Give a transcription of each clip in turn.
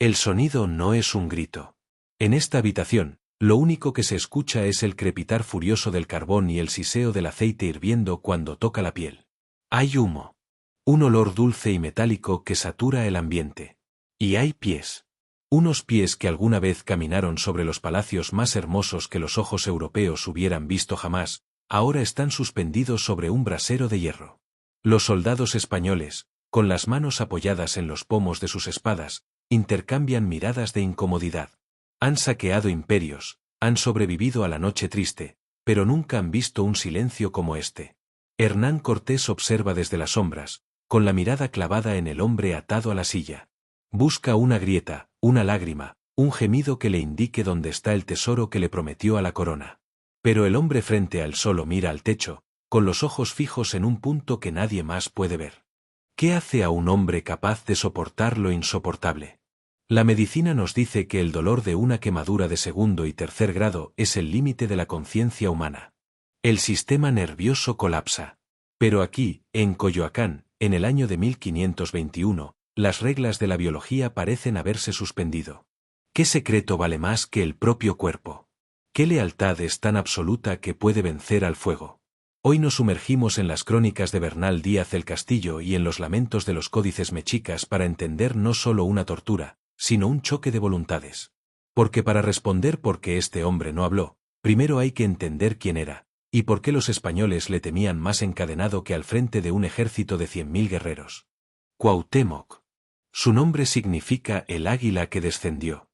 El sonido no es un grito. En esta habitación, lo único que se escucha es el crepitar furioso del carbón y el siseo del aceite hirviendo cuando toca la piel. Hay humo. Un olor dulce y metálico que satura el ambiente. Y hay pies. Unos pies que alguna vez caminaron sobre los palacios más hermosos que los ojos europeos hubieran visto jamás, ahora están suspendidos sobre un brasero de hierro. Los soldados españoles, con las manos apoyadas en los pomos de sus espadas, intercambian miradas de incomodidad. Han saqueado imperios, han sobrevivido a la noche triste, pero nunca han visto un silencio como este. Hernán Cortés observa desde las sombras, con la mirada clavada en el hombre atado a la silla. Busca una grieta, una lágrima, un gemido que le indique dónde está el tesoro que le prometió a la corona. Pero el hombre frente a él solo mira al techo, con los ojos fijos en un punto que nadie más puede ver. ¿Qué hace a un hombre capaz de soportar lo insoportable? La medicina nos dice que el dolor de una quemadura de segundo y tercer grado es el límite de la conciencia humana. El sistema nervioso colapsa. Pero aquí, en Coyoacán, en el año de 1521, las reglas de la biología parecen haberse suspendido. ¿Qué secreto vale más que el propio cuerpo? ¿Qué lealtad es tan absoluta que puede vencer al fuego? Hoy nos sumergimos en las crónicas de Bernal Díaz del Castillo y en los lamentos de los códices mexicas para entender no solo una tortura, sino un choque de voluntades. Porque para responder por qué este hombre no habló, primero hay que entender quién era, y por qué los españoles le temían más encadenado que al frente de un ejército de 100.000 guerreros. Cuauhtémoc. Su nombre significa el águila que descendió.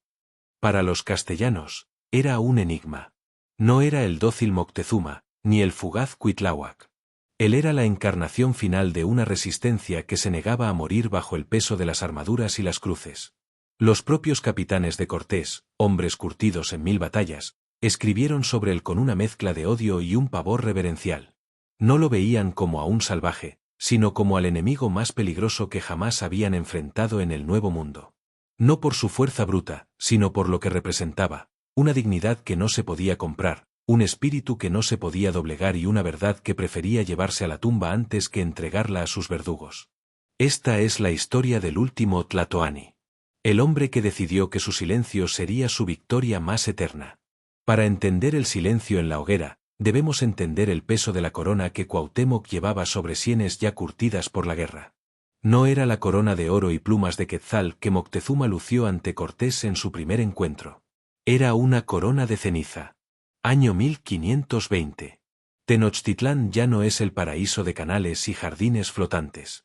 Para los castellanos, era un enigma. No era el dócil Moctezuma, ni el fugaz Cuitláhuac. Él era la encarnación final de una resistencia que se negaba a morir bajo el peso de las armaduras y las cruces. Los propios capitanes de Cortés, hombres curtidos en 1000 batallas, escribieron sobre él con una mezcla de odio y un pavor reverencial. No lo veían como a un salvaje, sino como al enemigo más peligroso que jamás habían enfrentado en el Nuevo Mundo. No por su fuerza bruta, sino por lo que representaba, una dignidad que no se podía comprar, un espíritu que no se podía doblegar y una verdad que prefería llevarse a la tumba antes que entregarla a sus verdugos. Esta es la historia del último Tlatoani. El hombre que decidió que su silencio sería su victoria más eterna. Para entender el silencio en la hoguera, debemos entender el peso de la corona que Cuauhtémoc llevaba sobre sienes ya curtidas por la guerra. No era la corona de oro y plumas de quetzal que Moctezuma lució ante Cortés en su primer encuentro. Era una corona de ceniza. Año 1520. Tenochtitlán ya no es el paraíso de canales y jardines flotantes.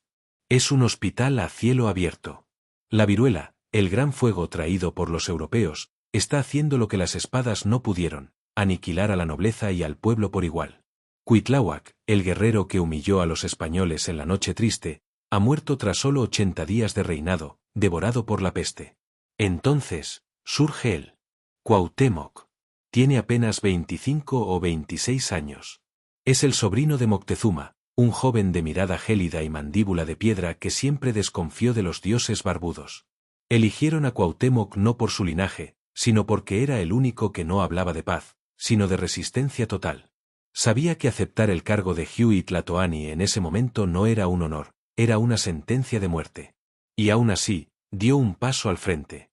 Es un hospital a cielo abierto. La viruela, el gran fuego traído por los europeos, está haciendo lo que las espadas no pudieron, aniquilar a la nobleza y al pueblo por igual. Cuitláhuac, el guerrero que humilló a los españoles en la noche triste, ha muerto tras solo 80 días de reinado, devorado por la peste. Entonces, surge él. Cuauhtémoc. Tiene apenas 25 o 26 años. Es el sobrino de Moctezuma, un joven de mirada gélida y mandíbula de piedra que siempre desconfió de los dioses barbudos. Eligieron a Cuauhtémoc no por su linaje, sino porque era el único que no hablaba de paz, sino de resistencia total. Sabía que aceptar el cargo de Huey Tlatoani en ese momento no era un honor, era una sentencia de muerte. Y aún así, dio un paso al frente.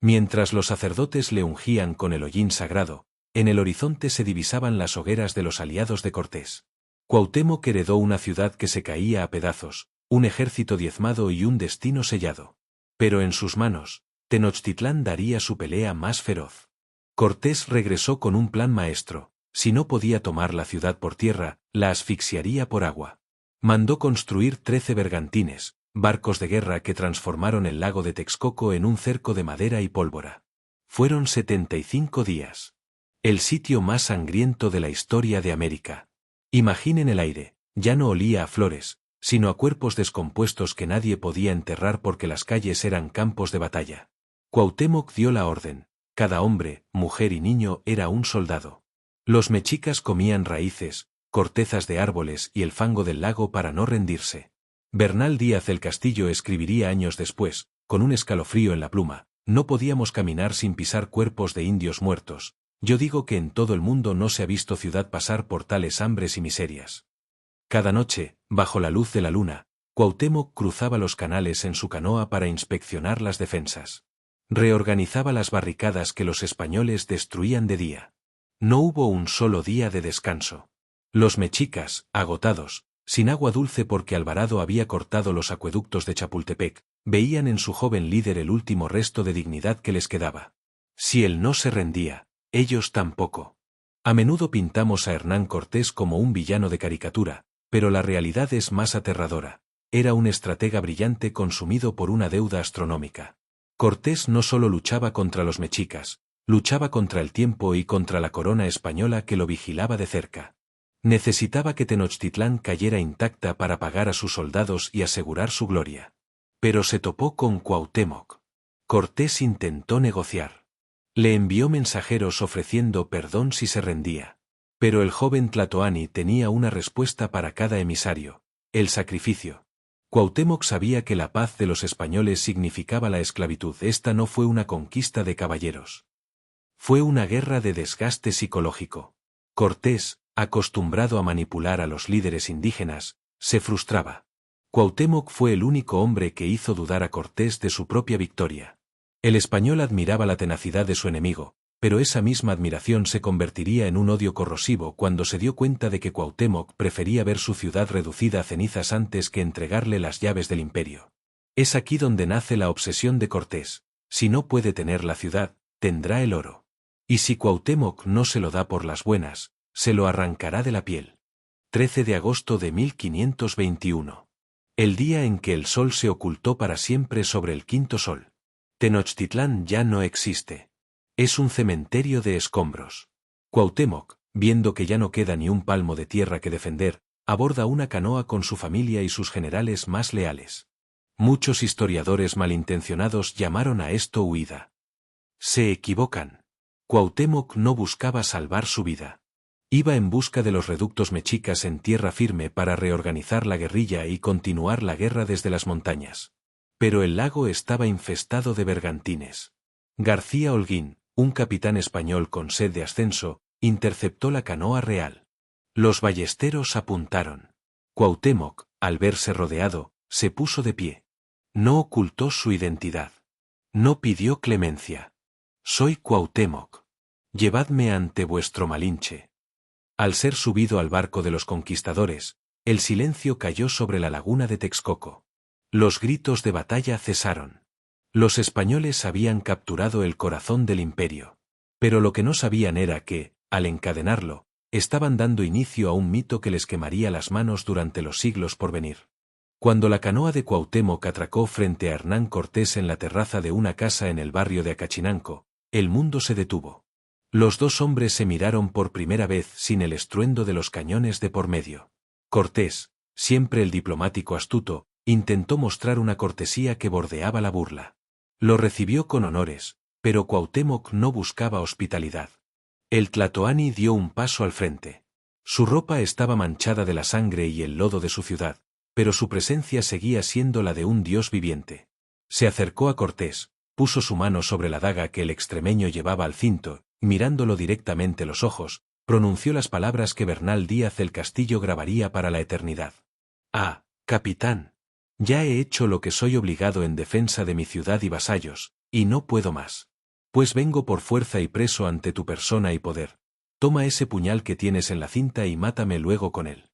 Mientras los sacerdotes le ungían con el hollín sagrado, en el horizonte se divisaban las hogueras de los aliados de Cortés. Cuauhtémoc heredó una ciudad que se caía a pedazos, un ejército diezmado y un destino sellado. Pero en sus manos, Tenochtitlán daría su pelea más feroz. Cortés regresó con un plan maestro: si no podía tomar la ciudad por tierra, la asfixiaría por agua. Mandó construir 13 bergantines, barcos de guerra que transformaron el lago de Texcoco en un cerco de madera y pólvora. Fueron 75 días. El sitio más sangriento de la historia de América. Imaginen el aire, ya no olía a flores, sino a cuerpos descompuestos que nadie podía enterrar porque las calles eran campos de batalla. Cuauhtémoc dio la orden: cada hombre, mujer y niño era un soldado. Los mexicas comían raíces, cortezas de árboles y el fango del lago para no rendirse. Bernal Díaz del Castillo escribiría años después, con un escalofrío en la pluma: no podíamos caminar sin pisar cuerpos de indios muertos. Yo digo que en todo el mundo no se ha visto ciudad pasar por tales hambres y miserias. Cada noche, bajo la luz de la luna, Cuauhtémoc cruzaba los canales en su canoa para inspeccionar las defensas. Reorganizaba las barricadas que los españoles destruían de día. No hubo un solo día de descanso. Los mexicas, agotados, sin agua dulce porque Alvarado había cortado los acueductos de Chapultepec, veían en su joven líder el último resto de dignidad que les quedaba. Si él no se rendía, ellos tampoco. A menudo pintamos a Hernán Cortés como un villano de caricatura, pero la realidad es más aterradora. Era un estratega brillante consumido por una deuda astronómica. Cortés no solo luchaba contra los mexicas, luchaba contra el tiempo y contra la corona española que lo vigilaba de cerca. Necesitaba que Tenochtitlán cayera intacta para pagar a sus soldados y asegurar su gloria. Pero se topó con Cuauhtémoc. Cortés intentó negociar. Le envió mensajeros ofreciendo perdón si se rendía. Pero el joven Tlatoani tenía una respuesta para cada emisario: el sacrificio. Cuauhtémoc sabía que la paz de los españoles significaba la esclavitud. Esta no fue una conquista de caballeros. Fue una guerra de desgaste psicológico. Cortés, acostumbrado a manipular a los líderes indígenas, se frustraba. Cuauhtémoc fue el único hombre que hizo dudar a Cortés de su propia victoria. El español admiraba la tenacidad de su enemigo, pero esa misma admiración se convertiría en un odio corrosivo cuando se dio cuenta de que Cuauhtémoc prefería ver su ciudad reducida a cenizas antes que entregarle las llaves del imperio. Es aquí donde nace la obsesión de Cortés: si no puede tener la ciudad, tendrá el oro. Y si Cuauhtémoc no se lo da por las buenas, se lo arrancará de la piel. 13 de agosto de 1521. El día en que el sol se ocultó para siempre sobre el quinto sol. Tenochtitlán ya no existe. Es un cementerio de escombros. Cuauhtémoc, viendo que ya no queda ni un palmo de tierra que defender, aborda una canoa con su familia y sus generales más leales. Muchos historiadores malintencionados llamaron a esto huida. Se equivocan. Cuauhtémoc no buscaba salvar su vida. Iba en busca de los reductos mexicas en tierra firme para reorganizar la guerrilla y continuar la guerra desde las montañas. Pero el lago estaba infestado de bergantines. García Holguín, un capitán español con sed de ascenso, interceptó la canoa real. Los ballesteros apuntaron. Cuauhtémoc, al verse rodeado, se puso de pie. No ocultó su identidad. No pidió clemencia. Soy Cuauhtémoc. Llevadme ante vuestro Malinche. Al ser subido al barco de los conquistadores, el silencio cayó sobre la laguna de Texcoco. Los gritos de batalla cesaron. Los españoles habían capturado el corazón del imperio. Pero lo que no sabían era que, al encadenarlo, estaban dando inicio a un mito que les quemaría las manos durante los siglos por venir. Cuando la canoa de Cuauhtémoc atracó frente a Hernán Cortés en la terraza de una casa en el barrio de Acachinanco, el mundo se detuvo. Los dos hombres se miraron por primera vez sin el estruendo de los cañones de por medio. Cortés, siempre el diplomático astuto, intentó mostrar una cortesía que bordeaba la burla. Lo recibió con honores, pero Cuauhtémoc no buscaba hospitalidad. El Tlatoani dio un paso al frente. Su ropa estaba manchada de la sangre y el lodo de su ciudad, pero su presencia seguía siendo la de un dios viviente. Se acercó a Cortés, puso su mano sobre la daga que el extremeño llevaba al cinto, y mirándolo directamente los ojos, pronunció las palabras que Bernal Díaz del Castillo grabaría para la eternidad. «Ah, capitán. Ya he hecho lo que soy obligado en defensa de mi ciudad y vasallos, y no puedo más. Pues vengo por fuerza y preso ante tu persona y poder. Toma ese puñal que tienes en la cinta y mátame luego con él».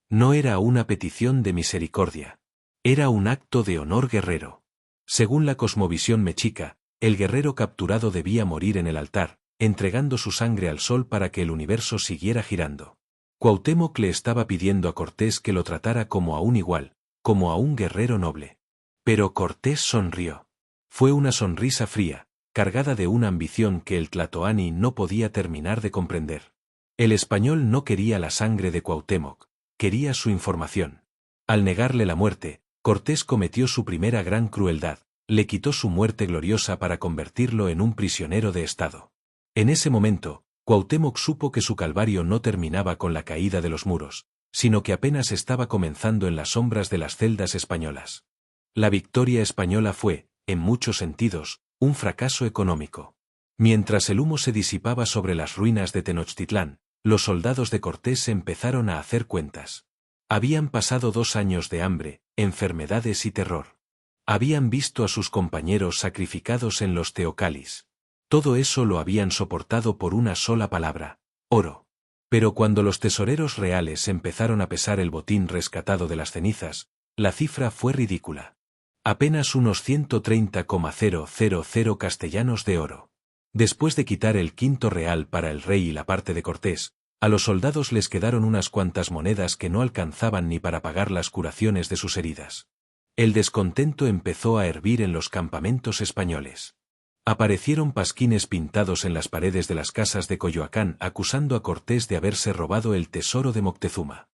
No era una petición de misericordia. Era un acto de honor guerrero. Según la cosmovisión mexica, el guerrero capturado debía morir en el altar, entregando su sangre al sol para que el universo siguiera girando. Cuauhtémoc le estaba pidiendo a Cortés que lo tratara como a un igual, como a un guerrero noble. Pero Cortés sonrió. Fue una sonrisa fría, cargada de una ambición que el Tlatoani no podía terminar de comprender. El español no quería la sangre de Cuauhtémoc, quería su información. Al negarle la muerte, Cortés cometió su primera gran crueldad, le quitó su muerte gloriosa para convertirlo en un prisionero de Estado. En ese momento, Cuauhtémoc supo que su calvario no terminaba con la caída de los muros, sino que apenas estaba comenzando en las sombras de las celdas españolas. La victoria española fue, en muchos sentidos, un fracaso económico. Mientras el humo se disipaba sobre las ruinas de Tenochtitlán, los soldados de Cortés empezaron a hacer cuentas. Habían pasado 2 años de hambre, enfermedades y terror. Habían visto a sus compañeros sacrificados en los teocalis. Todo eso lo habían soportado por una sola palabra: oro. Pero cuando los tesoreros reales empezaron a pesar el botín rescatado de las cenizas, la cifra fue ridícula. Apenas unos 130,000 castellanos de oro. Después de quitar el quinto real para el rey y la parte de Cortés, a los soldados les quedaron unas cuantas monedas que no alcanzaban ni para pagar las curaciones de sus heridas. El descontento empezó a hervir en los campamentos españoles. Aparecieron pasquines pintados en las paredes de las casas de Coyoacán acusando a Cortés de haberse robado el tesoro de Moctezuma.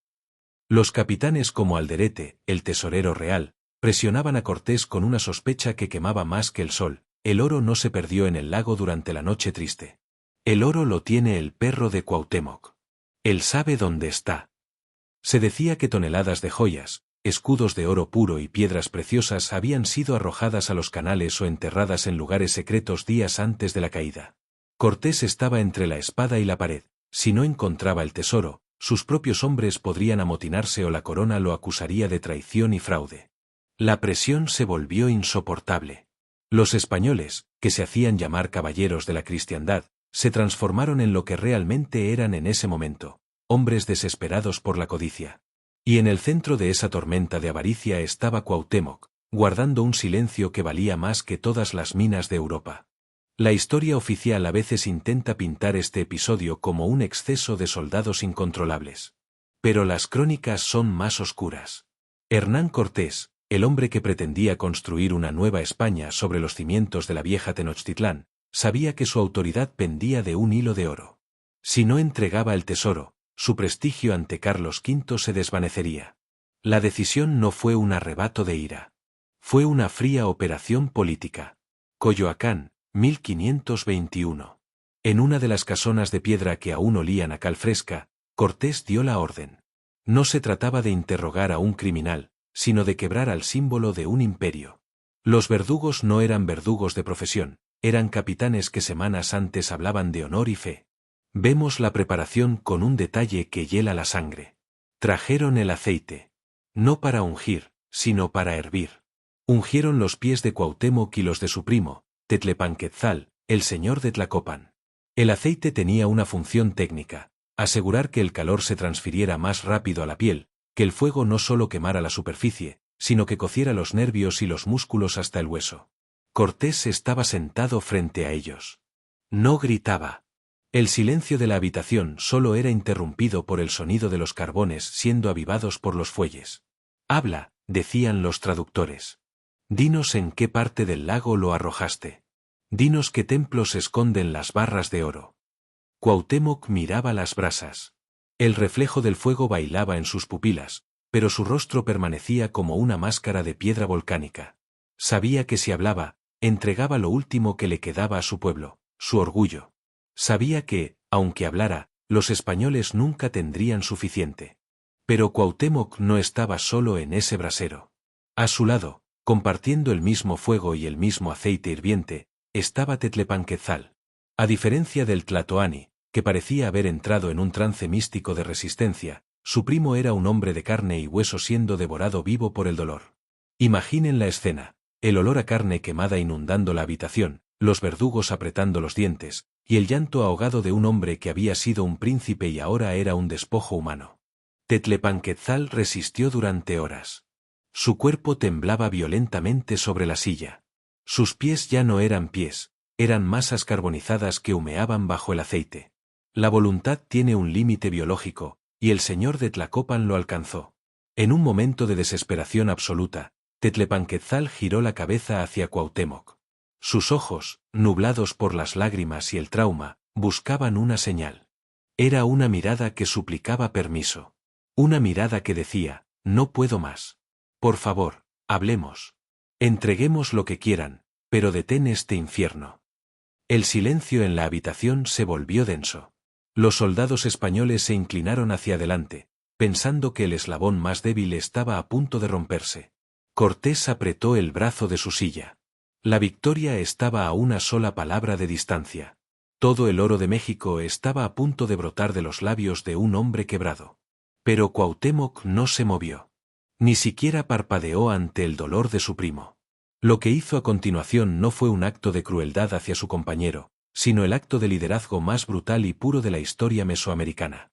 Los capitanes como Alderete, el tesorero real, presionaban a Cortés con una sospecha que quemaba más que el sol: el oro no se perdió en el lago durante la noche triste. El oro lo tiene el perro de Cuauhtémoc. Él sabe dónde está. Se decía que toneladas de joyas, escudos de oro puro y piedras preciosas habían sido arrojadas a los canales o enterradas en lugares secretos días antes de la caída. Cortés estaba entre la espada y la pared. Si no encontraba el tesoro, sus propios hombres podrían amotinarse o la corona lo acusaría de traición y fraude. La presión se volvió insoportable. Los españoles, que se hacían llamar caballeros de la cristiandad, se transformaron en lo que realmente eran en ese momento: hombres desesperados por la codicia. Y en el centro de esa tormenta de avaricia estaba Cuauhtémoc, guardando un silencio que valía más que todas las minas de Europa. La historia oficial a veces intenta pintar este episodio como un exceso de soldados incontrolables. Pero las crónicas son más oscuras. Hernán Cortés, el hombre que pretendía construir una nueva España sobre los cimientos de la vieja Tenochtitlán, sabía que su autoridad pendía de un hilo de oro. Si no entregaba el tesoro, su prestigio ante Carlos V se desvanecería. La decisión no fue un arrebato de ira. Fue una fría operación política. Coyoacán, 1521. En una de las casonas de piedra que aún olían a cal fresca, Cortés dio la orden. No se trataba de interrogar a un criminal, sino de quebrar al símbolo de un imperio. Los verdugos no eran verdugos de profesión, eran capitanes que semanas antes hablaban de honor y fe. Vemos la preparación con un detalle que hiela la sangre. Trajeron el aceite. No para ungir, sino para hervir. Ungieron los pies de Cuauhtémoc y los de su primo, Tetlepanquetzal, el señor de Tlacopan. El aceite tenía una función técnica: asegurar que el calor se transfiriera más rápido a la piel, que el fuego no solo quemara la superficie, sino que cociera los nervios y los músculos hasta el hueso. Cortés estaba sentado frente a ellos. No gritaba. El silencio de la habitación solo era interrumpido por el sonido de los carbones siendo avivados por los fuelles. «Habla», decían los traductores. «Dinos en qué parte del lago lo arrojaste. Dinos qué templos esconden las barras de oro». Cuauhtémoc miraba las brasas. El reflejo del fuego bailaba en sus pupilas, pero su rostro permanecía como una máscara de piedra volcánica. Sabía que si hablaba, entregaba lo último que le quedaba a su pueblo, su orgullo. Sabía que, aunque hablara, los españoles nunca tendrían suficiente. Pero Cuauhtémoc no estaba solo en ese brasero. A su lado, compartiendo el mismo fuego y el mismo aceite hirviente, estaba Tetlepanquetzal. A diferencia del tlatoani, que parecía haber entrado en un trance místico de resistencia, su primo era un hombre de carne y hueso siendo devorado vivo por el dolor. Imaginen la escena: el olor a carne quemada inundando la habitación, los verdugos apretando los dientes, y el llanto ahogado de un hombre que había sido un príncipe y ahora era un despojo humano. Tetlepanquetzal resistió durante horas. Su cuerpo temblaba violentamente sobre la silla. Sus pies ya no eran pies, eran masas carbonizadas que humeaban bajo el aceite. La voluntad tiene un límite biológico, y el señor de Tlacopan lo alcanzó. En un momento de desesperación absoluta, Tetlepanquetzal giró la cabeza hacia Cuauhtémoc. Sus ojos, nublados por las lágrimas y el trauma, buscaban una señal. Era una mirada que suplicaba permiso. Una mirada que decía: no puedo más. Por favor, hablemos. Entreguemos lo que quieran, pero detén este infierno. El silencio en la habitación se volvió denso. Los soldados españoles se inclinaron hacia adelante, pensando que el eslabón más débil estaba a punto de romperse. Cortés apretó el brazo de su silla. La victoria estaba a una sola palabra de distancia. Todo el oro de México estaba a punto de brotar de los labios de un hombre quebrado. Pero Cuauhtémoc no se movió. Ni siquiera parpadeó ante el dolor de su primo. Lo que hizo a continuación no fue un acto de crueldad hacia su compañero, sino el acto de liderazgo más brutal y puro de la historia mesoamericana.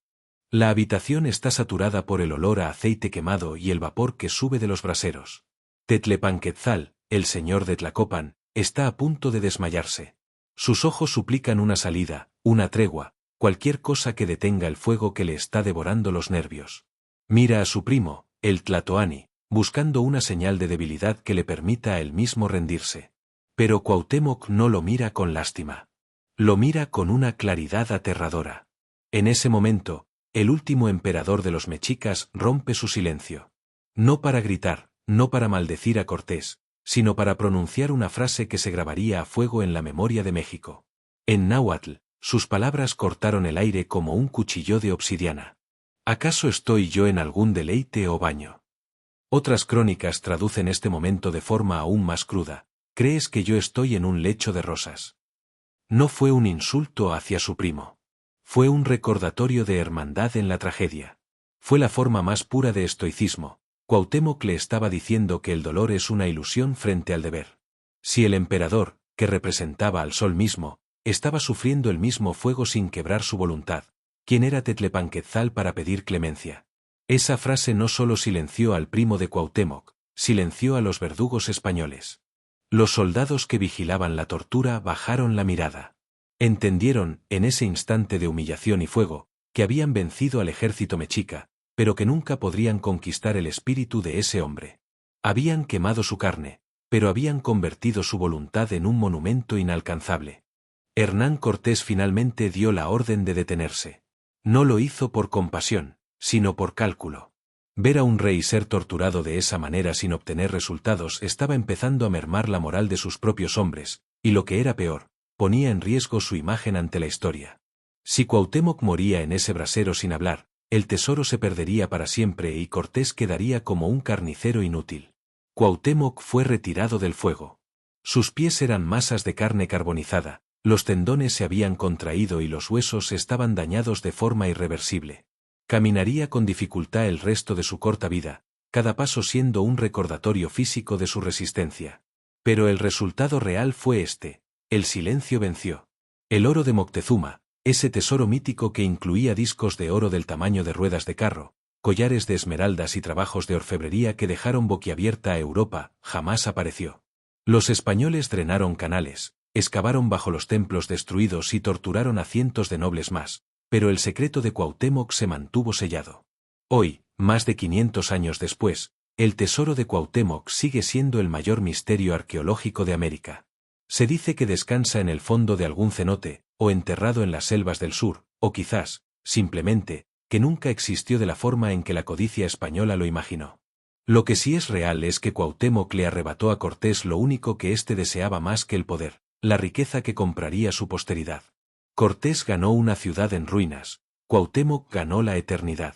La habitación está saturada por el olor a aceite quemado y el vapor que sube de los braseros. Tetlepanquetzal, el señor de Tlacopan, está a punto de desmayarse. Sus ojos suplican una salida, una tregua, cualquier cosa que detenga el fuego que le está devorando los nervios. Mira a su primo, el Tlatoani, buscando una señal de debilidad que le permita a él mismo rendirse. Pero Cuauhtémoc no lo mira con lástima. Lo mira con una claridad aterradora. En ese momento, el último emperador de los mexicas rompe su silencio. No para gritar, no para maldecir a Cortés, sino para pronunciar una frase que se grabaría a fuego en la memoria de México. En náhuatl, sus palabras cortaron el aire como un cuchillo de obsidiana. ¿Acaso estoy yo en algún deleite o baño? Otras crónicas traducen este momento de forma aún más cruda. ¿Crees que yo estoy en un lecho de rosas? No fue un insulto hacia su primo. Fue un recordatorio de hermandad en la tragedia. Fue la forma más pura de estoicismo. Cuauhtémoc le estaba diciendo que el dolor es una ilusión frente al deber. Si el emperador, que representaba al sol mismo, estaba sufriendo el mismo fuego sin quebrar su voluntad, ¿quién era Tetlepanquetzal para pedir clemencia? Esa frase no solo silenció al primo de Cuauhtémoc, silenció a los verdugos españoles. Los soldados que vigilaban la tortura bajaron la mirada. Entendieron, en ese instante de humillación y fuego, que habían vencido al ejército mexica, pero que nunca podrían conquistar el espíritu de ese hombre. Habían quemado su carne, pero habían convertido su voluntad en un monumento inalcanzable. Hernán Cortés finalmente dio la orden de detenerse. No lo hizo por compasión, sino por cálculo. Ver a un rey ser torturado de esa manera sin obtener resultados estaba empezando a mermar la moral de sus propios hombres, y lo que era peor, ponía en riesgo su imagen ante la historia. Si Cuauhtémoc moría en ese brasero sin hablar, el tesoro se perdería para siempre y Cortés quedaría como un carnicero inútil. Cuauhtémoc fue retirado del fuego. Sus pies eran masas de carne carbonizada, los tendones se habían contraído y los huesos estaban dañados de forma irreversible. Caminaría con dificultad el resto de su corta vida, cada paso siendo un recordatorio físico de su resistencia. Pero el resultado real fue este: el silencio venció. El oro de Moctezuma, ese tesoro mítico que incluía discos de oro del tamaño de ruedas de carro, collares de esmeraldas y trabajos de orfebrería que dejaron boquiabierta a Europa, jamás apareció. Los españoles drenaron canales, excavaron bajo los templos destruidos y torturaron a cientos de nobles más, pero el secreto de Cuauhtémoc se mantuvo sellado. Hoy, más de 500 años después, el tesoro de Cuauhtémoc sigue siendo el mayor misterio arqueológico de América. Se dice que descansa en el fondo de algún cenote, o enterrado en las selvas del sur, o quizás, simplemente, que nunca existió de la forma en que la codicia española lo imaginó. Lo que sí es real es que Cuauhtémoc le arrebató a Cortés lo único que éste deseaba más que el poder, la riqueza que compraría su posteridad. Cortés ganó una ciudad en ruinas, Cuauhtémoc ganó la eternidad.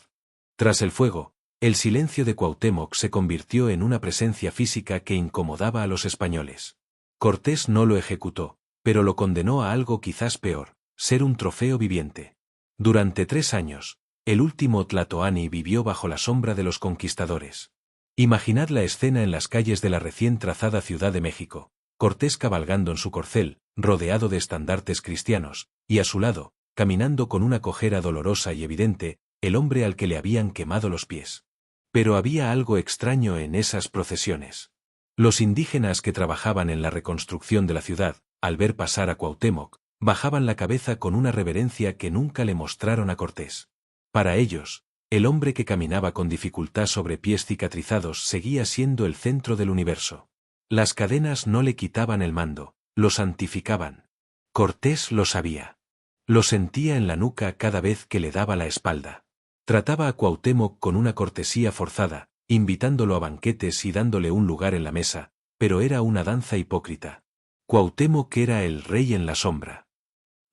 Tras el fuego, el silencio de Cuauhtémoc se convirtió en una presencia física que incomodaba a los españoles. Cortés no lo ejecutó, pero lo condenó a algo quizás peor: ser un trofeo viviente. Durante 3 años, el último Tlatoani vivió bajo la sombra de los conquistadores. Imaginad la escena en las calles de la recién trazada Ciudad de México: Cortés cabalgando en su corcel, rodeado de estandartes cristianos, y a su lado, caminando con una cojera dolorosa y evidente, el hombre al que le habían quemado los pies. Pero había algo extraño en esas procesiones. Los indígenas que trabajaban en la reconstrucción de la ciudad, al ver pasar a Cuauhtémoc, bajaban la cabeza con una reverencia que nunca le mostraron a Cortés. Para ellos, el hombre que caminaba con dificultad sobre pies cicatrizados seguía siendo el centro del universo. Las cadenas no le quitaban el mando, lo santificaban. Cortés lo sabía. Lo sentía en la nuca cada vez que le daba la espalda. Trataba a Cuauhtémoc con una cortesía forzada, invitándolo a banquetes y dándole un lugar en la mesa, pero era una danza hipócrita. Cuauhtémoc era el rey en la sombra.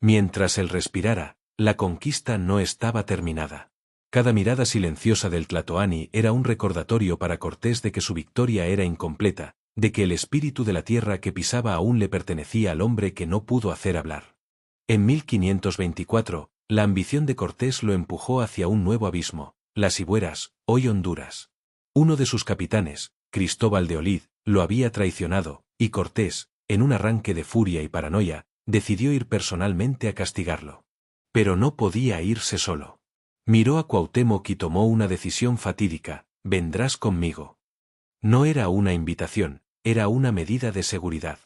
Mientras él respirara, la conquista no estaba terminada. Cada mirada silenciosa del Tlatoani era un recordatorio para Cortés de que su victoria era incompleta, de que el espíritu de la tierra que pisaba aún le pertenecía al hombre que no pudo hacer hablar. En 1524, la ambición de Cortés lo empujó hacia un nuevo abismo, las Ibueras, hoy Honduras. Uno de sus capitanes, Cristóbal de Olid, lo había traicionado, y Cortés, en un arranque de furia y paranoia, decidió ir personalmente a castigarlo. Pero no podía irse solo. Miró a Cuauhtémoc y tomó una decisión fatídica: vendrás conmigo. No era una invitación, era una medida de seguridad.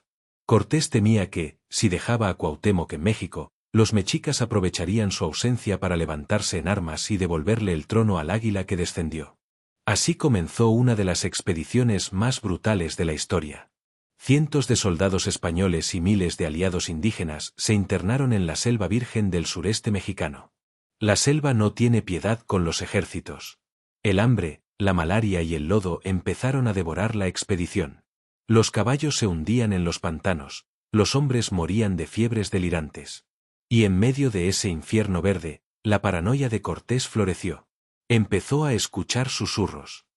Cortés temía que, si dejaba a Cuauhtémoc en México, los mexicas aprovecharían su ausencia para levantarse en armas y devolverle el trono al águila que descendió. Así comenzó una de las expediciones más brutales de la historia. Cientos de soldados españoles y miles de aliados indígenas se internaron en la selva virgen del sureste mexicano. La selva no tiene piedad con los ejércitos. El hambre, la malaria y el lodo empezaron a devorar la expedición. Los caballos se hundían en los pantanos, los hombres morían de fiebres delirantes. Y en medio de ese infierno verde, la paranoia de Cortés floreció. Empezó a escuchar susurros.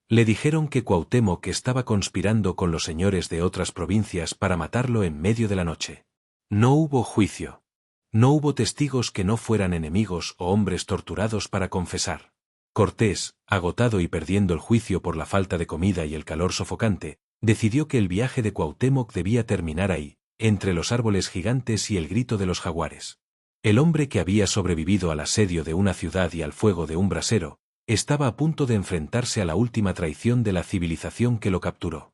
Le dijeron que Cuauhtémoc estaba conspirando con los señores de otras provincias para matarlo en medio de la noche. No hubo juicio. No hubo testigos que no fueran enemigos o hombres torturados para confesar. Cortés, agotado y perdiendo el juicio por la falta de comida y el calor sofocante, decidió que el viaje de Cuauhtémoc debía terminar ahí, entre los árboles gigantes y el grito de los jaguares. El hombre que había sobrevivido al asedio de una ciudad y al fuego de un brasero, estaba a punto de enfrentarse a la última traición de la civilización que lo capturó.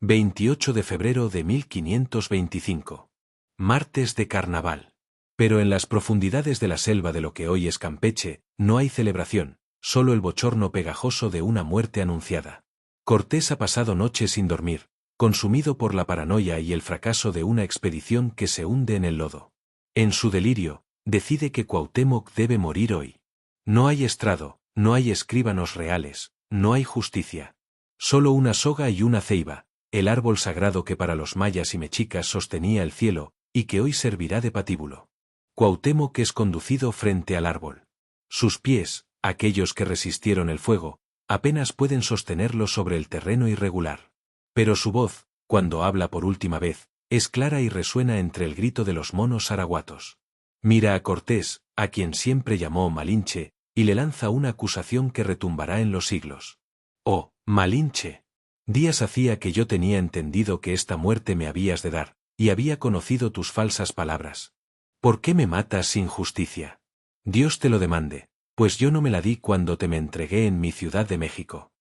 28 de febrero de 1525. Martes de Carnaval. Pero en las profundidades de la selva de lo que hoy es Campeche, no hay celebración, solo el bochorno pegajoso de una muerte anunciada. Cortés ha pasado noches sin dormir, consumido por la paranoia y el fracaso de una expedición que se hunde en el lodo. En su delirio, decide que Cuauhtémoc debe morir hoy. No hay estrado, no hay escribanos reales, no hay justicia. Solo una soga y una ceiba, el árbol sagrado que para los mayas y mexicas sostenía el cielo, y que hoy servirá de patíbulo. Cuauhtémoc es conducido frente al árbol. Sus pies, aquellos que resistieron el fuego, apenas pueden sostenerlo sobre el terreno irregular. Pero su voz, cuando habla por última vez, es clara y resuena entre el grito de los monos araguatos. Mira a Cortés, a quien siempre llamó Malinche, y le lanza una acusación que retumbará en los siglos. «Oh, Malinche! Días hacía que yo tenía entendido que esta muerte me habías de dar, y había conocido tus falsas palabras. ¿Por qué me matas sin justicia? Dios te lo demande, pues yo no me la di cuando te me entregué en mi Ciudad de México».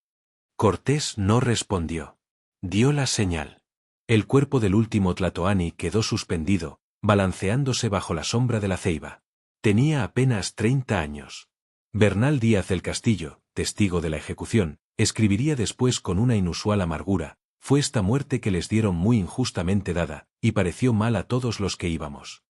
Cortés no respondió. Dio la señal. El cuerpo del último tlatoani quedó suspendido, balanceándose bajo la sombra de la ceiba. Tenía apenas 30 años. Bernal Díaz del Castillo, testigo de la ejecución, escribiría después con una inusual amargura: fue esta muerte que les dieron muy injustamente dada, y pareció mal a todos los que íbamos.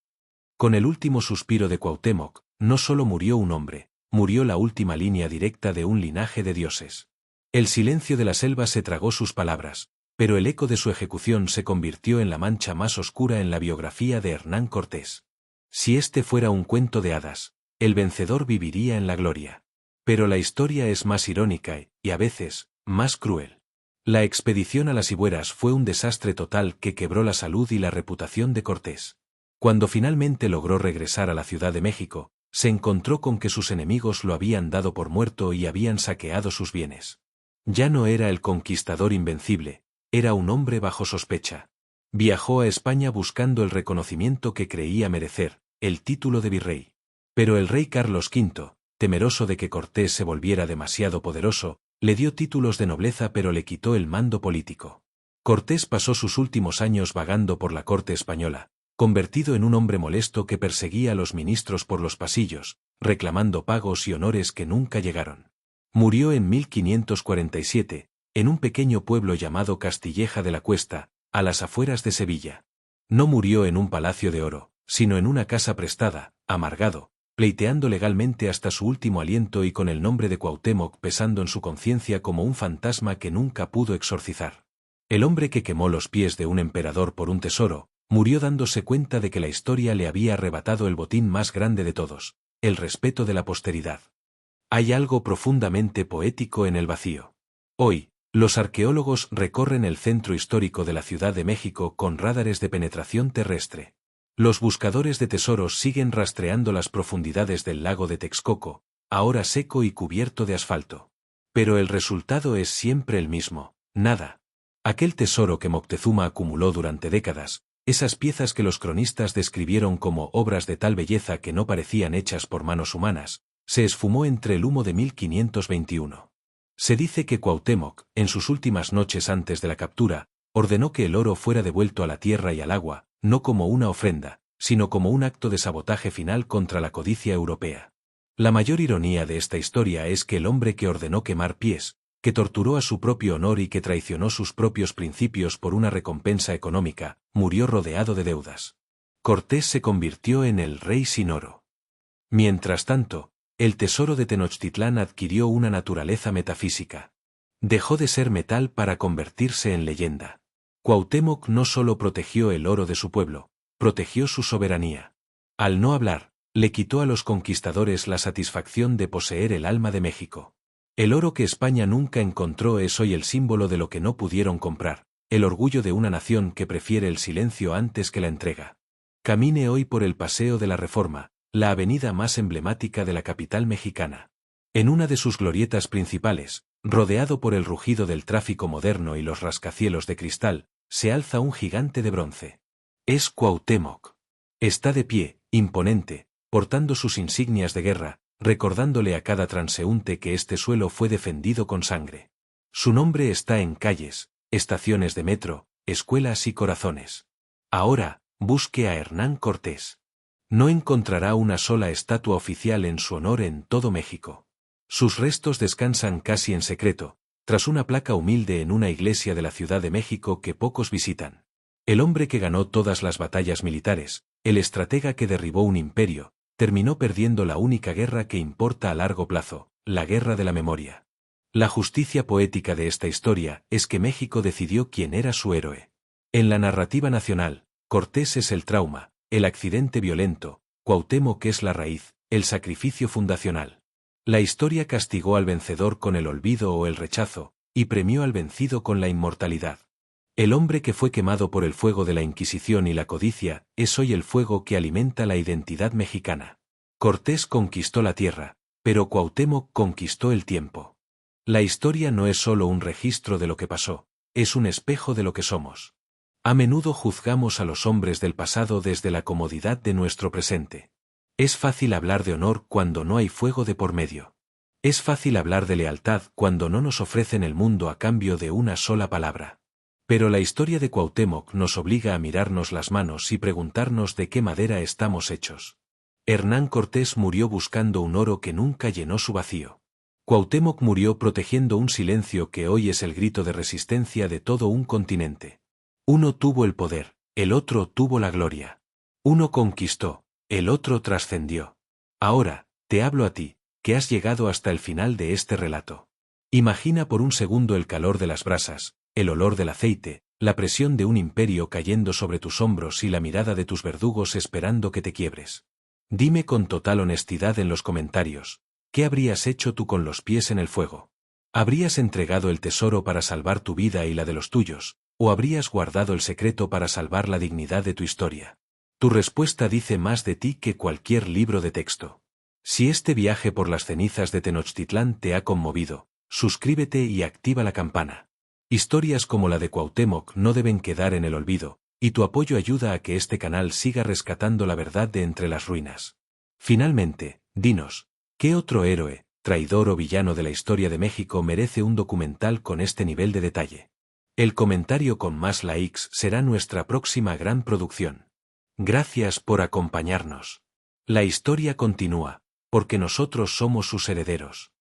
Con el último suspiro de Cuauhtémoc, no solo murió un hombre, murió la última línea directa de un linaje de dioses. El silencio de la selva se tragó sus palabras, pero el eco de su ejecución se convirtió en la mancha más oscura en la biografía de Hernán Cortés. Si este fuera un cuento de hadas, el vencedor viviría en la gloria. Pero la historia es más irónica y, a veces, más cruel. La expedición a las Ibueras fue un desastre total que quebró la salud y la reputación de Cortés. Cuando finalmente logró regresar a la Ciudad de México, se encontró con que sus enemigos lo habían dado por muerto y habían saqueado sus bienes. Ya no era el conquistador invencible, era un hombre bajo sospecha. Viajó a España buscando el reconocimiento que creía merecer, el título de virrey. Pero el rey Carlos V, temeroso de que Cortés se volviera demasiado poderoso, le dio títulos de nobleza pero le quitó el mando político. Cortés pasó sus últimos años vagando por la corte española, convertido en un hombre molesto que perseguía a los ministros por los pasillos, reclamando pagos y honores que nunca llegaron. Murió en 1547, en un pequeño pueblo llamado Castilleja de la Cuesta, a las afueras de Sevilla. No murió en un palacio de oro, sino en una casa prestada, amargado, pleiteando legalmente hasta su último aliento y con el nombre de Cuauhtémoc pesando en su conciencia como un fantasma que nunca pudo exorcizar. El hombre que quemó los pies de un emperador por un tesoro, murió dándose cuenta de que la historia le había arrebatado el botín más grande de todos, el respeto de la posteridad. Hay algo profundamente poético en el vacío. Hoy, los arqueólogos recorren el centro histórico de la Ciudad de México con rádares de penetración terrestre. Los buscadores de tesoros siguen rastreando las profundidades del lago de Texcoco, ahora seco y cubierto de asfalto. Pero el resultado es siempre el mismo: nada. Aquel tesoro que Moctezuma acumuló durante décadas, esas piezas que los cronistas describieron como obras de tal belleza que no parecían hechas por manos humanas, se esfumó entre el humo de 1521. Se dice que Cuauhtémoc, en sus últimas noches antes de la captura, ordenó que el oro fuera devuelto a la tierra y al agua, no como una ofrenda, sino como un acto de sabotaje final contra la codicia europea. La mayor ironía de esta historia es que el hombre que ordenó quemar pies, que torturó a su propio honor y que traicionó sus propios principios por una recompensa económica, murió rodeado de deudas. Cortés se convirtió en el rey sin oro. Mientras tanto, el tesoro de Tenochtitlán adquirió una naturaleza metafísica. Dejó de ser metal para convertirse en leyenda. Cuauhtémoc no solo protegió el oro de su pueblo, protegió su soberanía. Al no hablar, le quitó a los conquistadores la satisfacción de poseer el alma de México. El oro que España nunca encontró es hoy el símbolo de lo que no pudieron comprar, el orgullo de una nación que prefiere el silencio antes que la entrega. Camine hoy por el Paseo de la Reforma, la avenida más emblemática de la capital mexicana. En una de sus glorietas principales, rodeado por el rugido del tráfico moderno y los rascacielos de cristal, se alza un gigante de bronce. Es Cuauhtémoc. Está de pie, imponente, portando sus insignias de guerra, recordándole a cada transeúnte que este suelo fue defendido con sangre. Su nombre está en calles, estaciones de metro, escuelas y corazones. Ahora, busque a Hernán Cortés. No encontrará una sola estatua oficial en su honor en todo México. Sus restos descansan casi en secreto, tras una placa humilde en una iglesia de la Ciudad de México que pocos visitan. El hombre que ganó todas las batallas militares, el estratega que derribó un imperio, terminó perdiendo la única guerra que importa a largo plazo, la guerra de la memoria. La justicia poética de esta historia es que México decidió quién era su héroe. En la narrativa nacional, Cortés es el trauma, el accidente violento, Cuauhtémoc es la raíz, el sacrificio fundacional. La historia castigó al vencedor con el olvido o el rechazo, y premió al vencido con la inmortalidad. El hombre que fue quemado por el fuego de la Inquisición y la codicia, es hoy el fuego que alimenta la identidad mexicana. Cortés conquistó la tierra, pero Cuauhtémoc conquistó el tiempo. La historia no es solo un registro de lo que pasó, es un espejo de lo que somos. A menudo juzgamos a los hombres del pasado desde la comodidad de nuestro presente. Es fácil hablar de honor cuando no hay fuego de por medio. Es fácil hablar de lealtad cuando no nos ofrecen el mundo a cambio de una sola palabra. Pero la historia de Cuauhtémoc nos obliga a mirarnos las manos y preguntarnos de qué madera estamos hechos. Hernán Cortés murió buscando un oro que nunca llenó su vacío. Cuauhtémoc murió protegiendo un silencio que hoy es el grito de resistencia de todo un continente. Uno tuvo el poder, el otro tuvo la gloria. Uno conquistó, el otro trascendió. Ahora, te hablo a ti, que has llegado hasta el final de este relato. Imagina por un segundo el calor de las brasas, el olor del aceite, la presión de un imperio cayendo sobre tus hombros y la mirada de tus verdugos esperando que te quiebres. Dime con total honestidad en los comentarios, ¿qué habrías hecho tú con los pies en el fuego? ¿Habrías entregado el tesoro para salvar tu vida y la de los tuyos, o habrías guardado el secreto para salvar la dignidad de tu historia? Tu respuesta dice más de ti que cualquier libro de texto. Si este viaje por las cenizas de Tenochtitlán te ha conmovido, suscríbete y activa la campana. Historias como la de Cuauhtémoc no deben quedar en el olvido, y tu apoyo ayuda a que este canal siga rescatando la verdad de entre las ruinas. Finalmente, dinos, ¿qué otro héroe, traidor o villano de la historia de México merece un documental con este nivel de detalle? El comentario con más likes será nuestra próxima gran producción. Gracias por acompañarnos. La historia continúa, porque nosotros somos sus herederos.